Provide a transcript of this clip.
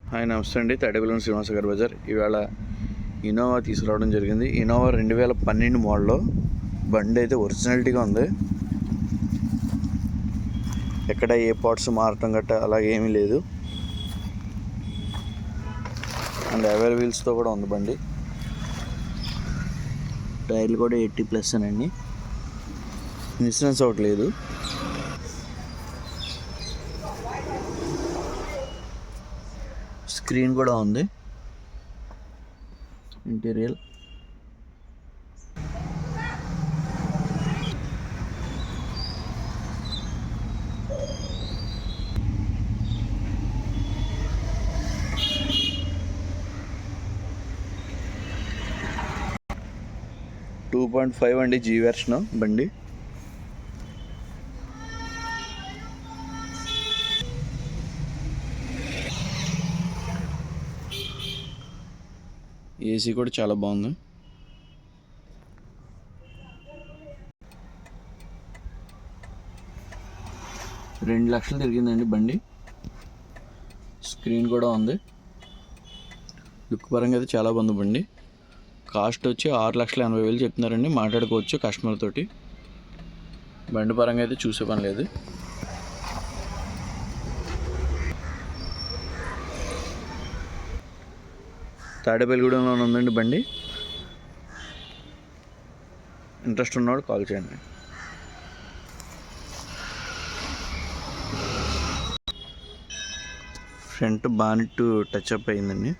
Hi నమస్తే అండి. తాడేపల్లి శ్రీనివాస గారి బజార్. ఇవాళ ఇన్నోవా తీసుకురావడం జరిగింది. Innova 2012 model. బండి అయితే ఒరిజినాలిటీగా ఉంది. ఎక్కడ ఏ పార్ట్స్ మారటం గట్ట అలాగే ఏమీ లేదు. అండ్ అవైల్ వీల్స్తో కూడా ఉంది బండి. టైర్లు కూడా 80+ అండి. ఇన్సూరెన్స్ ఒకటి లేదు. స్క్రీన్ కూడా ఉంది. ఇంటీరియర్ టూ 2.5 అండి. జీ వెర్షన్ బండి. ఏసీ కూడా చాలా బాగుంది. $2,00,000 తిరిగిందండి బండి. స్క్రీన్ కూడా ఉంది. లుక్ పరంగా అయితే చాలా బాగుంది బండి. కాస్ట్ వచ్చి 6,80,000 చెప్తున్నారండి. మాట్లాడుకోవచ్చు కస్టమర్ తోటి. బండి పరంగా అయితే చూసే పని లేదు. తాడేపల్లిగూడెంలో ఉందండి బండి. ఇంట్రెస్ట్ ఉన్నవాడు కాల్ చేయండి. ఫ్రంట్ బానెట్ టచ్అప్ అయిందండి.